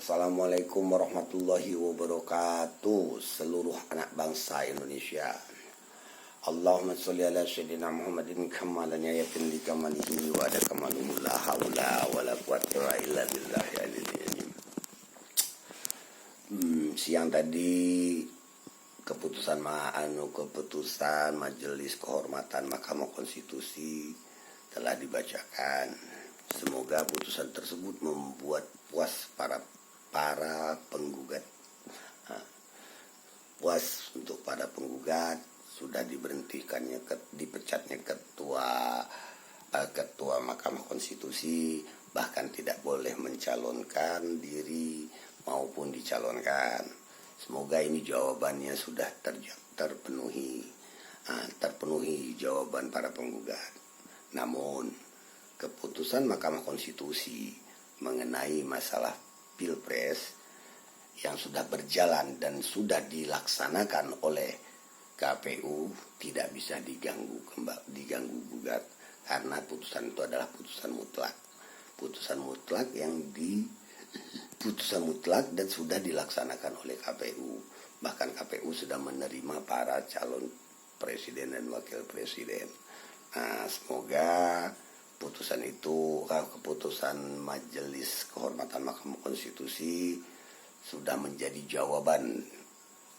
Assalamualaikum warahmatullahi wabarakatuh. Seluruh anak bangsa Indonesia. Allahumma sholli ala sayyidina Muhammadin kamalan yayatin li kamalihi wa ada kamaluhu la haula wa la quwwata illa billahi al-aliyyil azim. Siang tadi keputusan Majelis Kehormatan Mahkamah Konstitusi telah dibacakan. Semoga putusan tersebut membuat puas para penggugat. Puas untuk para penggugat, sudah dipecatnya ketua Mahkamah Konstitusi, bahkan tidak boleh mencalonkan diri maupun dicalonkan. Semoga ini jawabannya sudah terpenuhi jawaban para penggugat. Namun keputusan Mahkamah Konstitusi mengenai masalah Pilpres yang sudah berjalan dan sudah dilaksanakan oleh KPU tidak bisa diganggu gugat, karena putusan itu adalah putusan mutlak dan sudah dilaksanakan oleh KPU. Bahkan KPU sudah menerima para calon presiden dan wakil presiden. Semoga keputusan Majelis Kehormatan Mahkamah Konstitusi sudah menjadi jawaban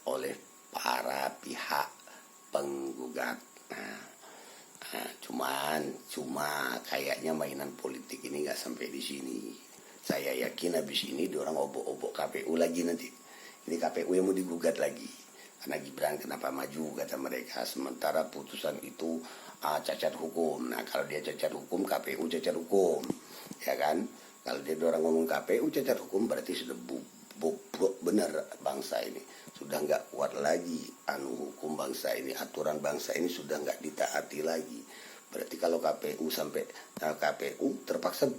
oleh para pihak penggugat. Cuma kayaknya mainan politik ini nggak sampai di sini. Saya yakin habis ini diorang obok-obok KPU lagi nanti. Ini KPU yang mau digugat lagi. Karena Gibran kenapa maju kata mereka, sementara putusan itu cacat hukum. Nah kalau dia cacat hukum, KPU cacat hukum, ya kan? Kalau dia orang ngomong KPU cacat hukum, berarti sudah bobrok benar bangsa ini, sudah nggak kuat lagi hukum bangsa ini, aturan bangsa ini sudah nggak ditaati lagi. Berarti kalau KPU terpaksa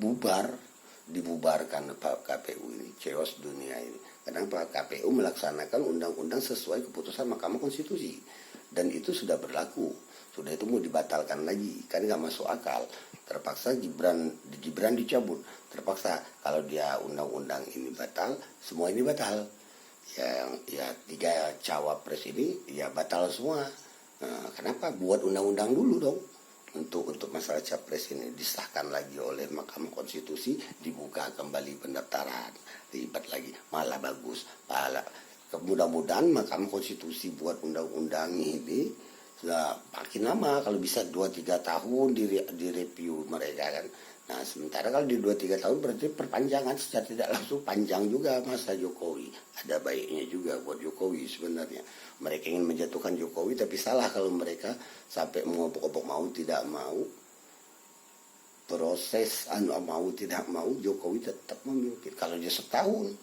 dibubarkan KPU ini, chaos dunia ini. Kenapa? KPU melaksanakan undang-undang sesuai keputusan Mahkamah Konstitusi, dan itu sudah berlaku. Sudah itu mau dibatalkan lagi, kan nggak masuk akal. Terpaksa Gibran dicabut. Terpaksa kalau dia undang-undang ini batal, semua ini batal. Ya 3 cawapres ini ya batal semua. Kenapa? Buat undang-undang dulu dong. Untuk masalah capres ini disahkan lagi oleh Mahkamah Konstitusi, dibuka kembali pendaftaran, ribet lagi, malah bagus. Mudah-mudahan Mahkamah Konstitusi buat undang-undang ini sudah makin lama, kalau bisa 2-3 tahun direview mereka kan. Nah sementara kalau di 2-3 tahun berarti perpanjangan secara tidak langsung panjang juga masa Jokowi. Ada baiknya juga buat Jokowi sebenarnya. Mereka ingin menjatuhkan Jokowi, tapi salah kalau mereka sampai mengobok-obok mau tidak mau. Proses mau tidak mau Jokowi tetap memimpin. Kalau dia setahun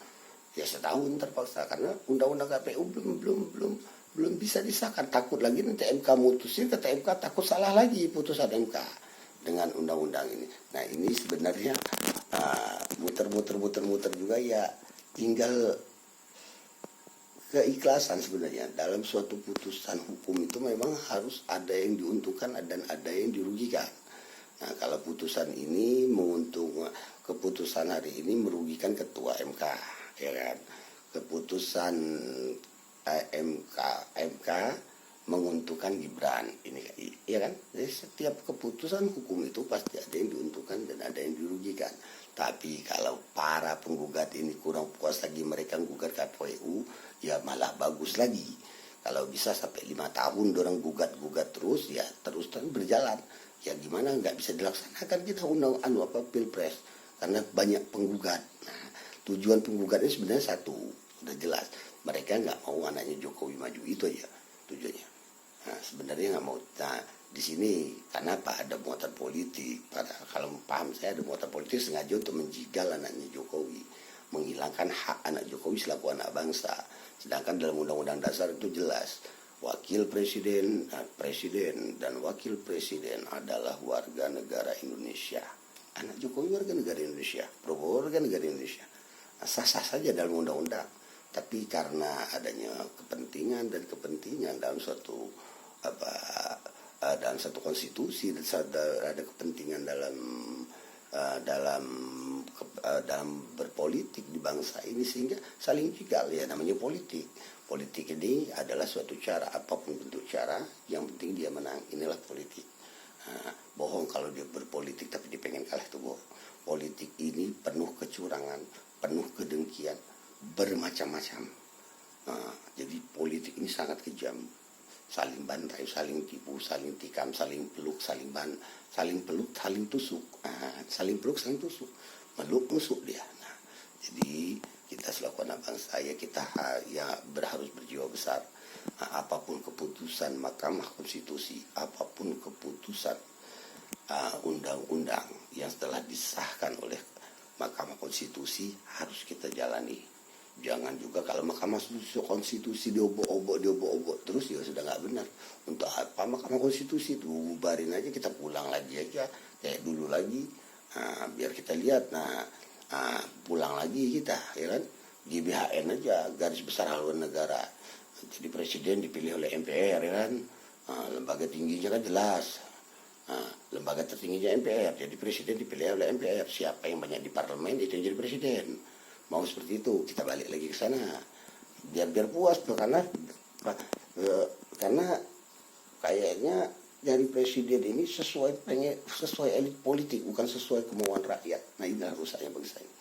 terpaksa, karena undang-undang KPU belum bisa disahkan. Takut lagi nanti MK mutusin, kata MK takut salah lagi putusan MK dengan undang-undang ini. Nah ini sebenarnya muter-muter juga ya, tinggal keikhlasan sebenarnya. Dalam suatu putusan hukum itu memang harus ada yang diuntungkan dan ada yang dirugikan. Nah kalau putusan ini keputusan hari ini merugikan ketua MK, ya kan? Keputusan MK menguntungkan Gibran, ini ya kan? Jadi setiap keputusan hukum itu pasti ada yang diuntungkan dan ada yang dirugikan. Tapi kalau para penggugat ini kurang puas lagi, mereka menggugat KPU, ya malah bagus lagi. Kalau bisa sampai 5 tahun orang gugat terus, ya terus berjalan. Ya gimana nggak bisa dilaksanakan kita Pilpres karena banyak penggugat. Nah, tujuan penggugat ini sebenarnya satu, sudah jelas. Mereka nggak mau anaknya Jokowi maju, itu aja tujuannya. Nah, sebenarnya nggak mau. Nah, di sini kenapa ada muatan politik? Kalau paham saya ada muatan politik sengaja untuk menjigal anaknya Jokowi, menghilangkan hak anak Jokowi selaku anak bangsa. Sedangkan dalam Undang-Undang Dasar itu jelas, wakil presiden dan wakil presiden adalah warga negara Indonesia. Anak Jokowi warga negara Indonesia, Prabowo warga negara Indonesia. Nah, sah-sah saja dalam undang-undang. Tapi karena adanya kepentingan dalam suatu konstitusi, ada kepentingan dalam dalam berpolitik di bangsa ini, sehingga saling jegal ya, namanya politik. Politik ini adalah suatu cara, apapun bentuk cara, yang penting dia menang. Inilah politik. Bohong kalau dia berpolitik tapi dia pengen kalah, itu bohong. Politik ini penuh kecurangan, penuh kedengkian, bermacam-macam. Jadi politik ini sangat kejam. Saling bantai, saling tipu, saling tikam, saling peluk, saling peluk, saling tusuk. Saling peluk, saling tusuk. Meluk, tusuk dia. Jadi kita selaku anak bangsa ya, kita ya harus berjiwa besar. Apapun keputusan Mahkamah Konstitusi, apapun keputusan undang-undang yang telah disahkan oleh Mahkamah Konstitusi, harus kita jalani. Jangan juga kalau Mahkamah Konstitusi diobok-obok terus, ya sudah nggak benar. Untuk apa Mahkamah Konstitusi itu? Bubarin aja, kita pulang lagi aja kayak dulu lagi. Biar kita lihat, pulang lagi kita, ya kan? GBHN aja, garis besar haluan negara. Jadi presiden dipilih oleh MPR, ya kan? Lembaga tingginya kan jelas. Lembaga tertingginya MPR, jadi presiden dipilih oleh MPR. Siapa yang banyak di parlemen itu yang jadi presiden. Mau seperti itu, kita balik lagi ke sana. Biar puas tuh, karena kayaknya dari presiden ini sesuai elit politik, bukan sesuai kemauan rakyat. Nah, ini rusaknya bangsa ini.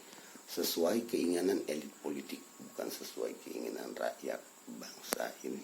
Sesuai keinginan elit politik, bukan sesuai keinginan rakyat bangsa ini.